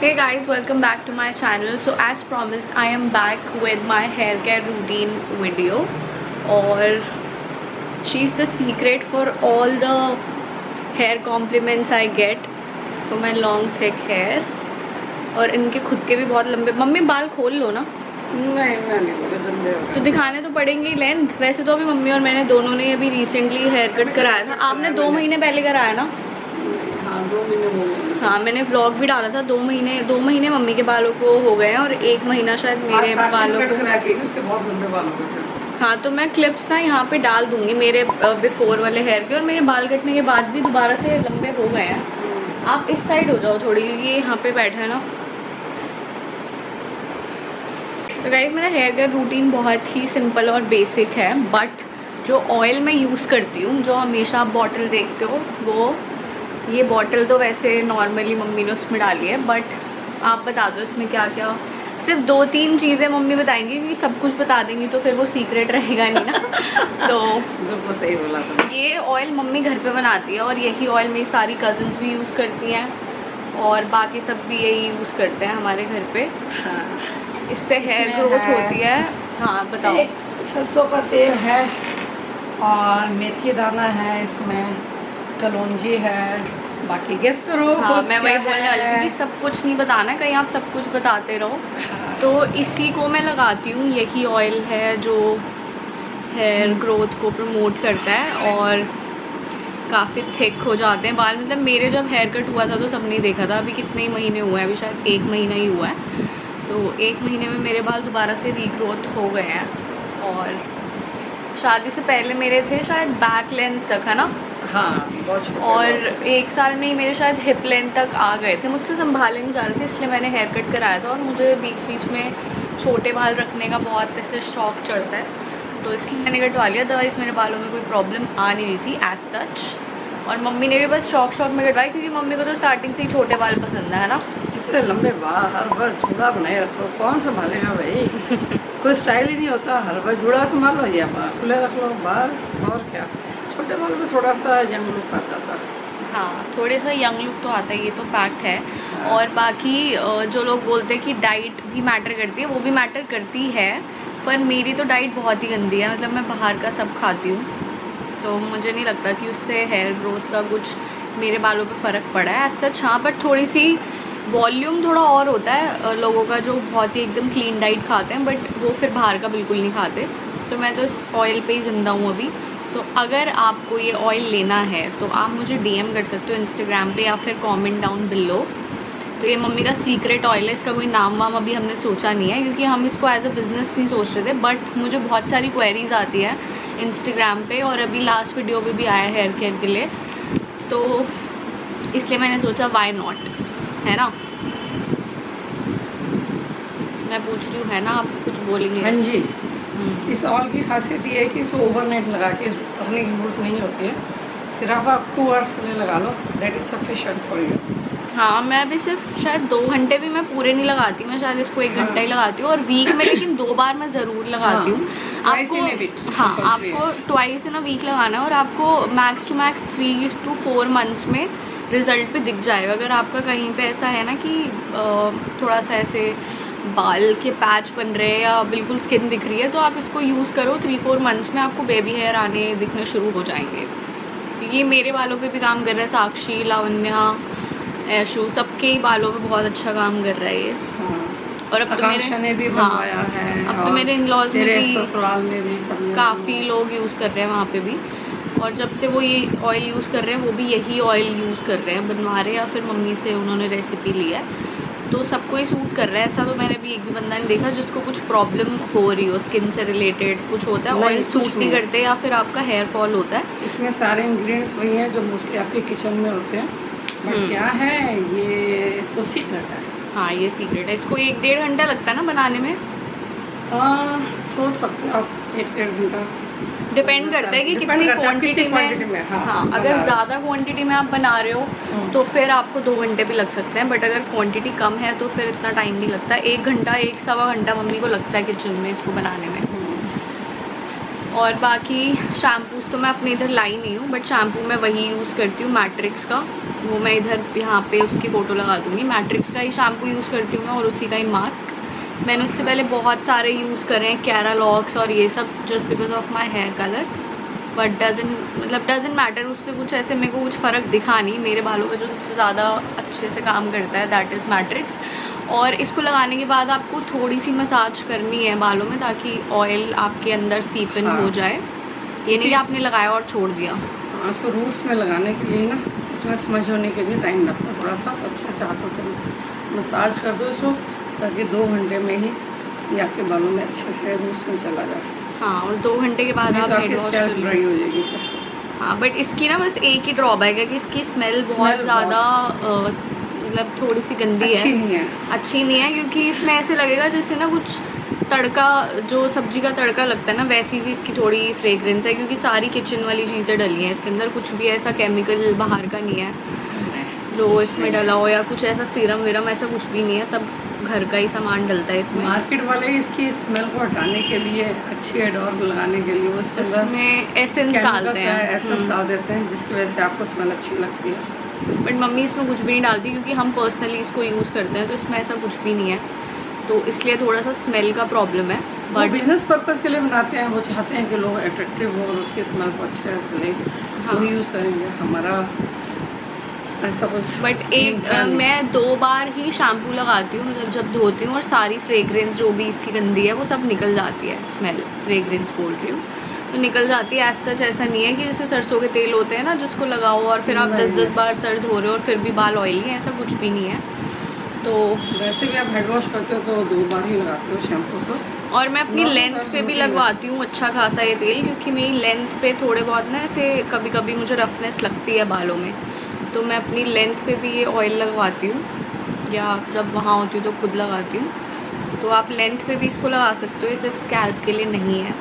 Hey guys, welcome back to my channel. So as promised, I am back with my hair care routine video. और she's the secret for all the hair compliments I get for my long thick hair. और इनके खुद के भी बहुत लंबे। Mummy बाल खोल लो ना। नहीं मैं नहीं बोले लंबे हो गए। तो दिखाने तो पड़ेंगे ही लेंथ। वैसे तो अभी मम्मी और मैंने दोनों ने अभी रिसेंटली हेयर कट कराया था। आपने 2 महीने पहले कराया ना? हाँ 2 महीने हो गए। हाँ मैंने व्लॉग भी डाला था। 2 महीने मम्मी के बालों को हो गए हैं और 1 महीना शायद मेरे बालों को। उसके बहुत लंबे बाल हो गए थे। हाँ तो मैं क्लिप्स ना यहाँ पे डाल दूंगी मेरे बिफोर वाले हेयर के। और मेरे बाल कटने के बाद भी दोबारा से लंबे हो गए हैं। आप इस साइड हो जाओ थोड़ी, ये यहाँ पे बैठा है ना। तो गाइस मेरा हेयर केयर रूटीन बहुत ही सिंपल और बेसिक है, बट जो ऑयल मैं यूज़ करती हूँ, जो हमेशा आप बॉटल देखते हो, वो ये बॉटल तो वैसे नॉर्मली मम्मी ने उसमें डाली है, बट आप बता दो इसमें क्या क्या। सिर्फ 2-3 चीज़ें मम्मी बताएंगी, क्योंकि सब कुछ बता देंगी तो फिर वो सीक्रेट रहेगा नहीं ना। तो सही बोला था। ये ऑयल मम्मी घर पे बनाती है और यही ऑयल मेरी सारी कज़न्स भी यूज़ करती हैं और बाकी सब भी यही यूज़ करते हैं हमारे घर पे। हाँ। इससे हेयर ग्रोथ होती है। हाँ बताओ। सरसों का तेल है और मेथी दाना है, इसमें कलौंजी है, बाकी गेस करो। हाँ मैं वही बोलने वाली थी कि सब कुछ नहीं बताना है, कहीं आप सब कुछ बताते रहो। हाँ। तो इसी को मैं लगाती हूँ। यही ऑयल है जो हेयर ग्रोथ को प्रमोट करता है और काफ़ी थिक हो जाते हैं बाल। मतलब मेरे जब हेयर कट हुआ था तो सबने देखा था। अभी कितने ही महीने हुए हैं, अभी शायद 1 महीना ही हुआ है। तो 1 महीने में मेरे बाल दोबारा से रीग्रोथ हो गए हैं। और शादी से पहले मेरे थे शायद बैक लेंथ तक, है ना? हाँ बहुत छोटे और 1 साल में ही मेरे शायद हिप लेंथ तक आ गए थे। मुझसे संभाले नहीं जा रहे थे, इसलिए मैंने हेयर कट कराया था। और मुझे बीच बीच में छोटे बाल रखने का बहुत ऐसे शौक चढ़ता है, तो इसलिए मैंने कटवा लिया। अदरवाइज़ मेरे बालों में कोई प्रॉब्लम आ नहीं रही थी एज सच। और मम्मी ने भी बस शौक में कटवाई, क्योंकि मम्मी को तो स्टार्टिंग से ही छोटे बाल पसंद है ना। इतने लंबे बाल हर बार जुड़ा बनाए रखो, कौन संभालेगा भाई। कोई स्टाइल ही नहीं होता, हर बार जुड़ा संभालो या बाल खुले रख लो बस। और क्या, छोटे बाल में थोड़ा सा यंग लुक आता था। हाँ थोड़े सा यंग लुक तो आता है, ये तो फैक्ट है। हाँ। और बाकी जो लोग बोलते हैं कि डाइट भी मैटर करती है, वो भी मैटर करती है। पर मेरी तो डाइट बहुत ही गंदी है। मतलब मैं बाहर का सब खाती हूँ, तो मुझे नहीं लगता कि उससे हेयर ग्रोथ का कुछ मेरे बालों पे फ़र्क पड़ा है एज सच। हाँ बट थोड़ी सी वॉल्यूम थोड़ा और होता है लोगों का जो बहुत ही एकदम क्लीन डाइट खाते हैं, बट वो फिर बाहर का बिल्कुल नहीं खाते। तो मैं तो इस ऑयल पे ही ज़िंदा हूँ अभी। तो अगर आपको ये ऑयल लेना है तो आप मुझे DM कर सकते हो इंस्टाग्राम पे या फिर कमेंट डाउन बिलो। तो ये मम्मी का सीक्रेट ऑयल है, इसका कोई नाम वाम अभी हमने सोचा नहीं है, क्योंकि हम इसको एज अ बिज़नेस नहीं सोच रहे थे। बट मुझे बहुत सारी क्वेरीज आती है इंस्टाग्राम पे, और अभी लास्ट वीडियो पे भी आया हेयर केयर के लिए, तो इसलिए मैंने सोचा वाई नॉट, है ना? मैं पूछ रही हूँ, है ना? आप कुछ बोलेंगे? हाँ जी। इस ऑयल की खासियत ये है कि इसको ओवरनाइट लगा के रखने की जरूरत नहीं होती है, सिर्फ आप 2 आवर्स के लिए लगा लो, that is sufficient for you. हाँ मैं भी सिर्फ शायद 2 घंटे भी मैं पूरे नहीं लगाती, मैं शायद इसको 1 घंटा ही लगाती हूँ। और वीक में लेकिन 2 बार मैं ज़रूर लगाती हूँ। आपको हाँ आपको ट्वाइस इन अ वीक लगाना है, और आपको max to max 3 to 4 months में रिज़ल्ट पे दिख जाएगा। अगर आपका कहीं पे ऐसा है ना कि थोड़ा सा ऐसे बाल के पैच बन रहे हैं या बिल्कुल स्किन दिख रही है, तो आप इसको यूज़ करो। 3-4 मंथ्स में आपको बेबी हेयर आने दिखने शुरू हो जाएंगे। ये मेरे बालों पे भी काम कर रहा है, साक्षी, लावण्या, ऐशु, सबके ही बालों पे बहुत अच्छा काम कर रहा है ये। और अब तो मेरे ने भी बनवाया है, अब तो मेरे इन-लॉज में भी ससुराल में भी सब काफ़ी लोग यूज़ कर रहे हैं वहाँ पे भी। और जब से वो ये ऑयल यूज़ कर रहे हैं, वो भी यही ऑयल यूज़ कर रहे हैं, बनवा रहे हैं, या फिर मम्मी से उन्होंने रेसिपी ली है। तो सबको ही सूट कर रहा है। ऐसा तो मैंने भी एक भी बंदा नहीं देखा जिसको कुछ प्रॉब्लम हो रही हो, स्किन से रिलेटेड कुछ होता है, ऑयल सूट नहीं करते, या फिर आपका हेयर फॉल होता है। इसमें सारे इंग्रेडिएंट्स वही हैं जो मोस्टली आपके किचन में होते हैं, बट क्या है ये तो सीक्रेट है। हाँ ये सीक्रेट है। इसको 1-1.5 घंटा लगता है ना बनाने में? सोच सकते हो आप 1-1.5 घंटा। डिपेंड करता है कि कितनी क्वांटिटी में। हाँ अगर ज़्यादा क्वांटिटी में आप बना रहे हो तो फिर आपको 2 घंटे भी लग सकते हैं, बट अगर क्वांटिटी कम है तो फिर इतना टाइम नहीं लगता। 1 घंटा 1 सवा घंटा मम्मी को लगता है किचन में इसको बनाने में। और बाकी शैम्पूज़ तो मैं अपने इधर लाई नहीं हूँ, बट शैम्पू मैं वही यूज़ करती हूँ मैट्रिक्स का। वो मैं इधर यहाँ पे उसकी फ़ोटो लगा दूँगी। मैट्रिक्स का ही शैम्पू यूज़ करती हूँ मैं, और उसी का ही मास्क। मैंने उससे पहले बहुत सारे यूज़ करे हैं, कैरालॉक्स और ये सब, just because of my hair colour, but doesn't matter. उससे कुछ ऐसे मेरे को कुछ फ़र्क दिखा नहीं। मेरे बालों का जो सबसे ज़्यादा अच्छे से काम करता है दैट इज़ मैट्रिक्स। और इसको लगाने के बाद आपको थोड़ी सी मसाज करनी है बालों में, ताकि ऑयल आपके अंदर सीप इन हो जाए। ये नहीं कि आपने लगाया और छोड़ दिया। हाँ, सो रूट्स में लगाने के लिए ना, इसमें समझ होने के लिए टाइम लगता है थोड़ा सा। अच्छे से हाथों से मसाज कर दो इसको, ताकि 2 घंटे में ही ये आपके बालों में अच्छे से रूट्स में चला जाए। हाँ, और 2 घंटे के बाद आप हेड वॉश कर ड्राई हो जाएगी फिर। हाँ, बट इसकी ना बस एक ही ड्रॉबैक है कि इसकी स्मेल बहुत ज़्यादा मतलब थोड़ी सी गंदी है, अच्छी नहीं है, क्योंकि इसमें ऐसे लगेगा जैसे ना कुछ तड़का, जो सब्जी का तड़का लगता है ना, वैसी सी इसकी थोड़ी फ्रेगरेंस है, क्योंकि सारी किचन वाली चीज़ें डली हैं इसके अंदर। कुछ भी ऐसा केमिकल बाहर का नहीं है जो इसमें डला हो, या कुछ ऐसा सीरम वीरम ऐसा कुछ भी नहीं है, सब घर का ही सामान डलता है इसमें। मार्केट वाले इसकी स्मेल को हटाने के लिए, अच्छी एडोर लगाने के लिए, उसमें एसेंस डालते हैं, एसेंस डाल देते हैं, जिसकी वजह से आपको स्मेल अच्छी लगती है। बट मम्मी इसमें कुछ भी नहीं डालती, क्योंकि हम पर्सनली इसको यूज़ करते हैं, तो इसमें ऐसा कुछ भी नहीं है, तो इसलिए थोड़ा सा स्मेल का प्रॉब्लम है। बट बिजनेस पर्पज़ के लिए बनाते हैं, वो चाहते हैं कि लोग अट्रैक्टिव हो और उसकी स्मेल को अच्छे से लें, वो यूज़ करेंगे। हमारा ऐसा कुछ बट मैं 2 बार ही शैम्पू लगाती हूँ, मतलब जब धोती हूँ, और सारी फ्रेगरेंस जो भी इसकी गंदी है वो सब निकल जाती है। स्मेल फ्रेगरेंस बोल रही हूँ, तो निकल जाती है। एज सच ऐसा नहीं है कि जैसे सरसों के तेल होते हैं ना, जिसको लगाओ और फिर आप 10-10 बार सर धो रहे हो और फिर भी बाल ऑयली है, ऐसा कुछ भी नहीं है। तो वैसे भी आप हेड वॉश करते हो तो 2 बार ही लगाते हो शैम्पू तो। और मैं अपनी लेंथ पे भी लगवाती हूँ अच्छा खासा ये तेल, क्योंकि मेरी लेंथ पे थोड़े बहुत ना ऐसे कभी कभी मुझे रफनेस लगती है बालों में, तो मैं अपनी लेंथ पे भी ये ऑयल लगवाती हूँ, या जब वहाँ होती हूँ तो खुद लगाती हूँ। तो आप लेंथ पे भी इसको लगा सकते हो, ये सिर्फ स्कैल्प के लिए नहीं है।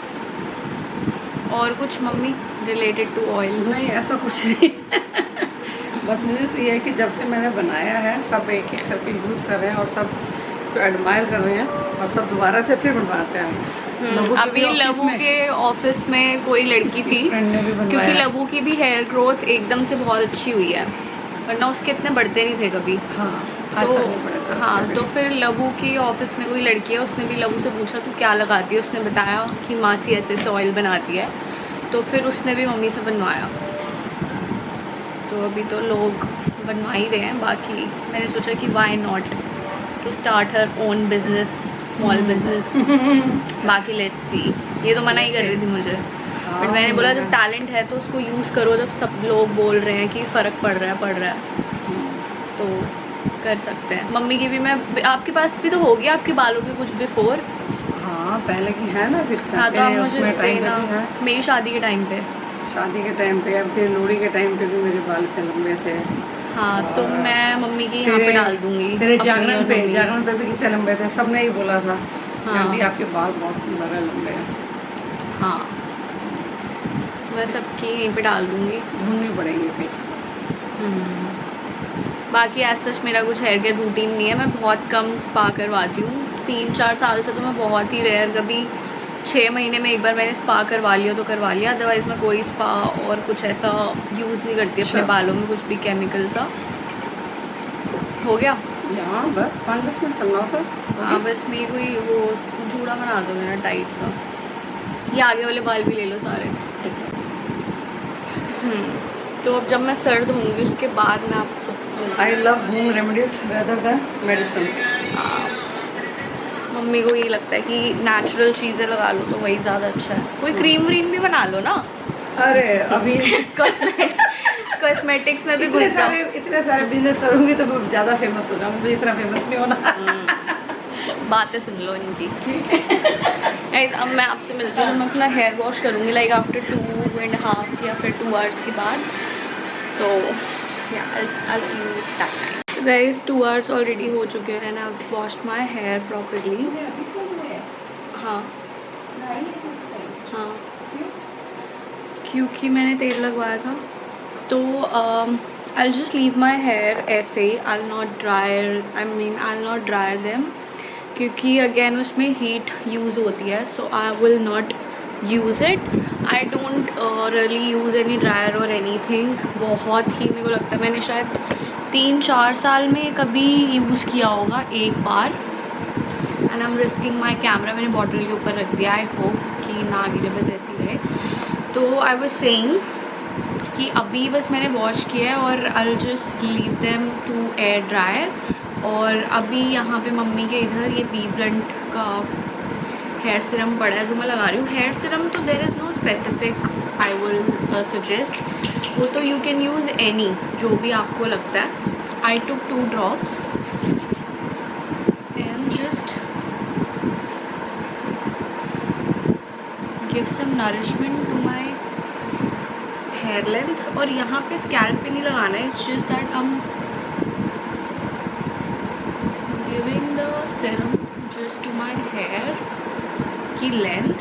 और कुछ मम्मी रिलेटेड टू ऑयल? नहीं, ऐसा कुछ नहीं बस मुझे तो ये है कि जब से मैंने बनाया है, सब एक एक करके यूज़ कर रहे हैं और सब इसको एडमायर कर रहे हैं, और सब दोबारा से फिर बनवाते हैं। अभी लबू के ऑफिस में कोई लड़की थी, क्योंकि लबू की भी हेयर ग्रोथ एकदम से बहुत अच्छी हुई है, वरना उसके इतने बढ़ते नहीं थे कभी। तो फिर लबू की ऑफिस में कोई लड़की है, उसने भी लबू से पूछा तू क्या लगाती है, उसने बताया कि मासी ऐसे से ऑयल बनाती है, तो फिर उसने भी मम्मी से बनवाया। तो अभी तो लोग बनवा ही रहे हैं, बाकी मैंने सोचा कि why not to start her own business, small business. बाकी लेट्स सी। ये तो मना ही कर रही थी मुझे, बट मैंने बोला जब टैलेंट है तो उसको यूज़ करो, जब सब लोग बोल रहे हैं कि फ़र्क पड़ रहा है तो कर सकते हैं। मम्मी की भी मैं, आपके पास भी तो होगी आपके बालों की कुछ बिफोर? हाँ, पहले की है ना फिर। हाँ, तो आप मुझे देना मेरी शादी के टाइम पे। शादी के टाइम पे, अब फिर लोहड़ी के टाइम पे भी मेरे बाल इतने लंबे थे। हाँ, तो मैं मम्मी की यहाँ पे डाल दूँगी। तेरे जागरण पे भी कितने लंबे थे, सबने ही बोला था। हाँ, आपके बाल बहुत सुंदर है, लंबे हैं। हाँ, मैं सबकी यहीं पे डाल दूँगी। ढूंढनी पड़ेंगी फिक्स। बाकी आज सच मेरा कुछ हेयर केयर रूटीन नहीं है, मैं बहुत कम स्पा करवाती हूँ। 3-4 साल से तो मैं बहुत ही रेयर, कभी 6 महीने में एक बार मैंने स्पा करवा लिया तो करवा लिया, अदरवाइज़ मैं कोई स्पा और कुछ ऐसा यूज़ नहीं करती अपने बालों में, कुछ भी केमिकल सा। हो गया? हाँ, बस 5-10 मिनट करना होता। हाँ, बस मेरी कोई वो जूड़ा बना दो मेरा टाइट सा। ये आगे वाले बाल भी ले लो सारे। तो अब जब मैं सर धोऊंगी उसके बाद मैं आपको, I love home remedies rather than medicine. Mummy को यही लगता है कि नेचुरल चीज़ें लगा लो तो वही ज़्यादा अच्छा है। कोई क्रीम व्रीम भी बना लो ना। अरे अभी कॉस्मेटिक्स में भी इतने सारे बिजनेस करूँगी तो ज़्यादा फेमस हो जाऊँगी, इतना फेमस नहीं होना। बातें सुन लो इनकी, ठीक है। अब मैं आपसे मिलती हूँ, मैं अपना हेयर वॉश करूँगी लाइक आफ्टर 2.5 या फिर 2 आवर्स के बाद। तो I'll see you that time. So guys, 2 hours already हो चुके हैं and I've washed my hair properly. हाँ हाँ, क्योंकि मैंने तेल लगवाया था, तो I'll just leave my hair ऐसे ही। I'll not dry them, क्योंकि अगेन उसमें हीट यूज़ होती है, so I will not use it. I don't really use any dryer और एनीथिंग। बहुत ही मेरे को लगता है मैंने शायद 3-4 साल में कभी यूज़ किया होगा एक बार। And I am risking my camera, मैंने बॉटल के ऊपर रख दिया। आई होप कि ना गिरे, बस ऐसी रहे। तो आई वाज सेइंग कि अभी बस मैंने वॉश किया है और I just leave them to air dryer. और अभी यहाँ पे मम्मी के इधर ये बी ब्लंट का हेयर सीरम पड़ा है जो मैं लगा रही हूँ। हेयर सीरम तो there is no specific I will suggest, वो तो यू कैन यूज़ एनी जो भी आपको लगता है। I took 2 drops and just give some nourishment to my hair length. और यहाँ पे स्कैल्प पे नहीं लगाना है, it's just that I am giving the serum just to my hair की लेंथ,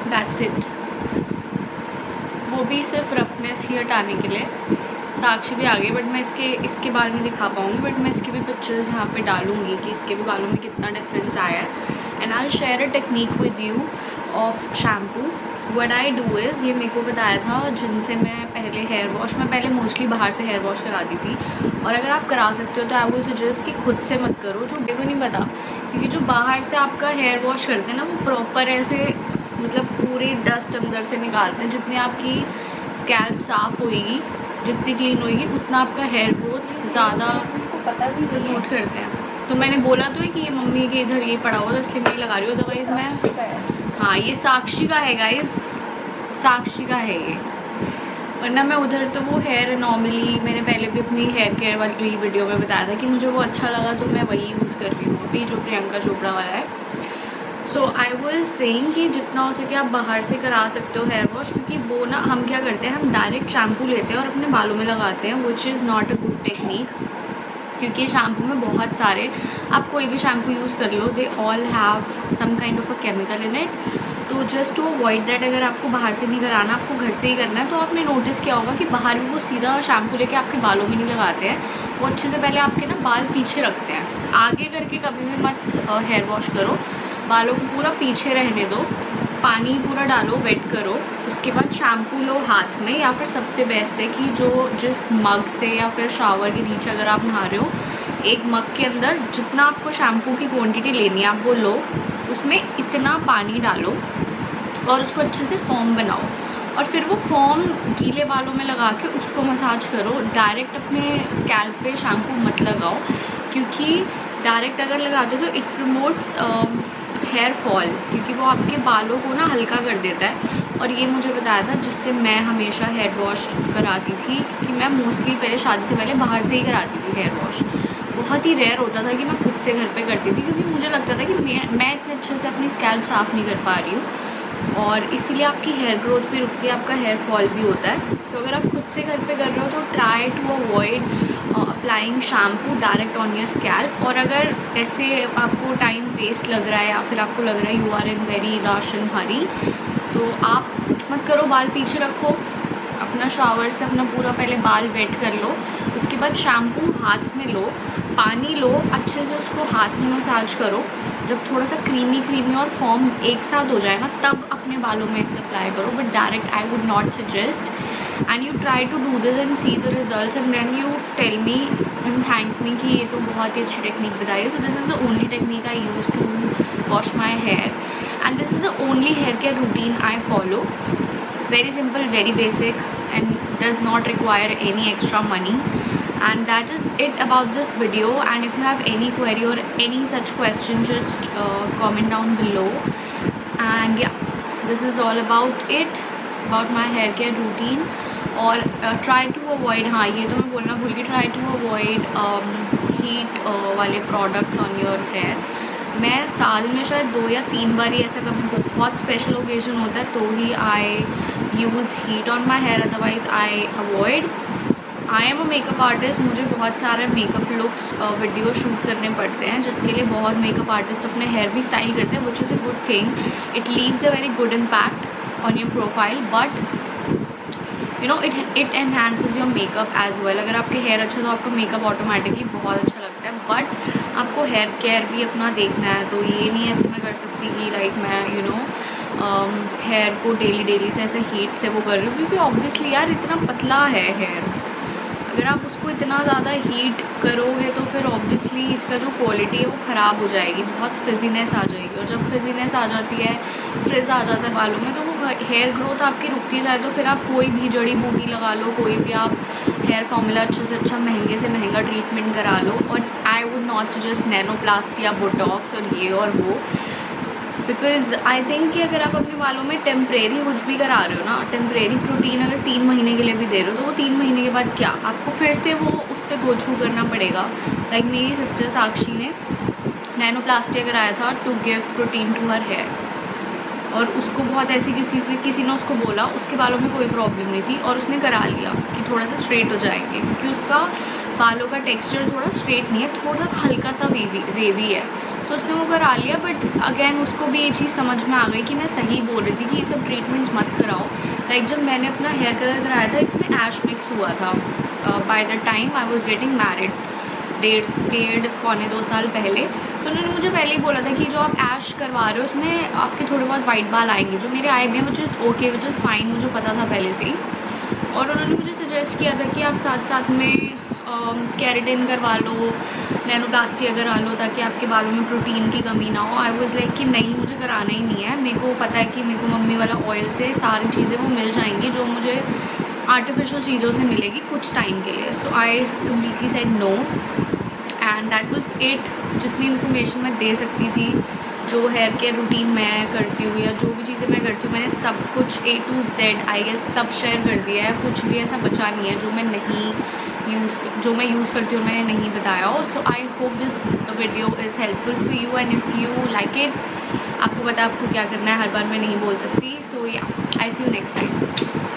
दैट्स इट। वो भी सिर्फ रफनेस ही हटाने के लिए। साक्षी भी आ गई, बट मैं इसके बाल नहीं दिखा पाऊँगी, बट मैं इसकी भी पिक्चर्स यहाँ पे डालूँगी कि इसके भी बालों में कितना डिफरेंस आया है। And I share a technique with you of shampoo. What I do is, ये मेरे को बताया था जिनसे मैं पहले हेयर वॉश, मैं पहले मोस्टली बाहर से हेयर वॉश कराती थी। और अगर आप करा सकते हो तो आई विल सजेस्ट कि खुद से मत करो, जो मेरे को नहीं पता, क्योंकि जो बाहर से आपका हेयर वॉश करते हैं ना वो प्रॉपर ऐसे मतलब पूरी डस्ट अंदर से निकालते हैं। जितनी आपकी स्कैल्प साफ़ होएगी, जितनी क्लीन होएगी, उतना आपका हेयर ग्रोथ ज़्यादा पता भी नहीं नोट करते हैं। तो मैंने बोला तो है कि ये मम्मी के इधर ये पड़ा हुआ था इसलिए मैं ये लगा रही हूँ, अदरवाइज़ मैं, हाँ ये साक्षी का है गाइस, साक्षी का है ये। वरना मैं उधर तो वो हेयर नॉर्मली मैंने पहले भी अपनी हेयर केयर वाली वीडियो में बताया था कि मुझे वो अच्छा लगा तो मैं वही यूज़ कर रही हूँ अभी, जो प्रियंका चोपड़ा वाला है। सो आई वॉज सेइंग कि जितना हो सके आप बाहर से करा सकते हो हेयर वॉश, क्योंकि वो ना हम क्या करते हैं, हम डायरेक्ट शैम्पू लेते हैं और अपने बालों में लगाते हैं, which is not a good technique. क्योंकि शैम्पू में बहुत सारे, आप कोई भी शैम्पू यूज़ कर लो, they all have some kind of a chemical in it. तो जस्ट टू अवॉइड दैट, अगर आपको बाहर से नहीं कराना, आपको घर से ही करना है, तो आपने नोटिस किया होगा कि बाहर भी वो सीधा शैम्पू लेके आपके बालों में नहीं लगाते हैं। वो अच्छे से पहले आपके ना बाल पीछे रखते हैं, आगे करके कभी भी मत हेयर वॉश करो। बालों को पूरा पीछे रहने दो, पानी पूरा डालो, वेट करो, उसके बाद शैम्पू लो हाथ में, या फिर सबसे बेस्ट है कि जो जिस मग से या फिर शावर के नीचे अगर आप नहा रहे हो, एक मग के अंदर जितना आपको शैम्पू की क्वांटिटी लेनी है आप वो लो, उसमें इतना पानी डालो और उसको अच्छे से फॉर्म बनाओ। और फिर वो फॉर्म गीले बालों में लगा के उसको मसाज करो। डायरेक्ट अपने स्कैल्प पे शैम्पू मत लगाओ, क्योंकि डायरेक्ट अगर लगाते हो तो इट प्रमोट्स हेयर फॉल, क्योंकि वो आपके बालों को ना हल्का कर देता है। और ये मुझे बताया था जिससे मैं हमेशा हेयर वॉश कराती थी, क्योंकि मैं मोस्टली पहले शादी से पहले बाहर से ही कराती थी हेयर वॉश। बहुत ही रेयर होता था कि मैं खुद से घर पे करती थी, क्योंकि मुझे लगता था कि मैं इतने अच्छे से अपनी स्कैल्प साफ़ नहीं कर पा रही हूँ, और इसीलिए आपकी हेयर ग्रोथ भी रुकती है, आपका हेयर फॉल भी होता है। तो अगर आप खुद से घर पे कर रहे हो तो try to avoid applying shampoo direct on your scalp. और अगर ऐसे आपको टाइम वेस्ट लग रहा है या फिर आपको लग रहा है you are in very rush and hurry, तो आप कुछ मत करो, बाल पीछे रखो, अपना शावर से अपना पूरा पहले बाल वेट कर लो, उसके बाद शैम्पू हाथ में लो, पानी लो, अच्छे से उसको हाथ में मसाज करो। जब थोड़ा सा क्रीमी और फॉर्म एक साथ हो जाए ना, तब अपने बालों में इसे अप्लाई करो, but direct I would not suggest. And you try to do this and see the results and then you tell me and thank me कि ये तो बहुत ही अच्छी टेक्निक बताई है। So this is the only technique I use to wash my hair, and this is the only hair care routine I follow. Very simple, very basic, and does not require any extra money. And that is it about this video. And if you have any query or any such question, just comment down below. And yeah, this is all about it, about my hair care routine. और try to avoid, हाँ ये तो मैं बोलना भूल गई, try to avoid heat वाले products on your hair. मैं साल में शायद 2 या 3 बार ही, ऐसा कभी बहुत स्पेशल ओकेजन होता है तो ही I use heat on my hair, otherwise I avoid. I am a makeup artist, मुझे बहुत सारे मेकअप लुक्स वीडियो शूट करने पड़ते हैं, जिसके लिए बहुत मेकअप आर्टिस्ट अपने हेयर भी स्टाइल करते हैं, which is a good thing. It leaves a very good impact on your profile, but you know it enhances your makeup as well. अगर आपके हेयर अच्छे तो आपका मेकअप ऑटोमेटिकली बहुत अच्छा लगता है, बट आपको हेयर केयर भी अपना देखना है। तो ये नहीं ऐसे मैं कर सकती कि लाइक मैं हेयर को डेली से ऐसे हीट से वो कर रही हूँ, क्योंकि ऑब्वियसली यार इतना पतला है हेयर, अगर आप उसको इतना ज़्यादा हीट करोगे तो फिर ऑब्वियसली इसका जो क्वालिटी है वो ख़राब हो जाएगी, बहुत फिजीनेस आ जाएगी, और जब फिजीनेस आ जाती है, फ्रिज आ जाता है बालों में, तो वो हेयर ग्रोथ आपकी रुकती जाए, तो फिर आप कोई भी जड़ी बूटी लगा लो, कोई भी आप हेयर फॉर्मूला अच्छे से अच्छा महंगे से महंगा ट्रीटमेंट करा लो, और आई वुड नॉट सजेस्ट नैनोप्लास्टी या बोटॉक्स और ये और वो, बिकॉज आई थिंक कि अगर आप अपने बालों में टेम्परेरी कुछ भी करा रहे हो ना, टेम्परेरी प्रोटीन अगर 3 महीने के लिए भी दे रहे हो, तो वो 3 महीने के बाद क्या आपको फिर से वो उससे गो थ्रू करना पड़ेगा। लाइक मेरी सिस्टर साक्षी ने नैनोप्लास्टी कराया था to give protein to her hair, और उसको बहुत ऐसी किसी ने उसको बोला, उसके बालों में कोई प्रॉब्लम नहीं थी, और उसने करा लिया कि थोड़ा सा स्ट्रेट हो जाएंगे, क्योंकि उसका बालों का टेक्सचर थोड़ा स्ट्रेट नहीं है, थोड़ा सा हल्का सा वेवी है, तो उसने वो करा लिया। बट अगेन उसको भी ये चीज़ समझ में आ गई कि मैं सही बोल रही थी कि ये सब ट्रीटमेंट्स मत कराओ। लाइक जब मैंने अपना हेयर कलर कराया था, इसमें ऐश मिक्स हुआ था by the time I was getting married, डेढ़ पौने 2 साल पहले। तो उन्होंने मुझे पहले ही बोला था कि जो आप ऐश करवा रहे हो उसमें आपके थोड़े बहुत वाइट बाल आएंगे, जो मेरे आए भी हैं, which is okay, which is fine, मुझे पता था पहले से ही। और उन्होंने मुझे सजेस्ट किया था कि आप साथ साथ में केराटिन करवा लो, नैनोप्लास्टी अगर करा लो, ताकि आपके बालों में प्रोटीन की कमी ना हो। आई वाज लाइक कि नहीं, मुझे कराना ही नहीं है, मेरे को पता है कि मेरे को मम्मी वाला ऑयल से सारी चीज़ें वो मिल जाएंगी जो मुझे आर्टिफिशियल चीज़ों से मिलेगी कुछ टाइम के लिए। So I completely said no, and that was it. जितनी इन्फॉर्मेशन मैं दे सकती थी, जो हेयर केयर रूटीन मैं करती हूँ या जो भी चीज़ें मैं करती हूँ, मैंने सब कुछ A to Z I guess सब शेयर कर दिया है, कुछ भी ऐसा बचा नहीं है जो मैं यूज़ करती हूँ मैंने नहीं बताया हो। So I hope this video is helpful for you, and if you like it, आपको पता है आपको क्या करना है, हर बार मैं नहीं बोल सकती। सो या, आई सी यू नेक्स्ट टाइम।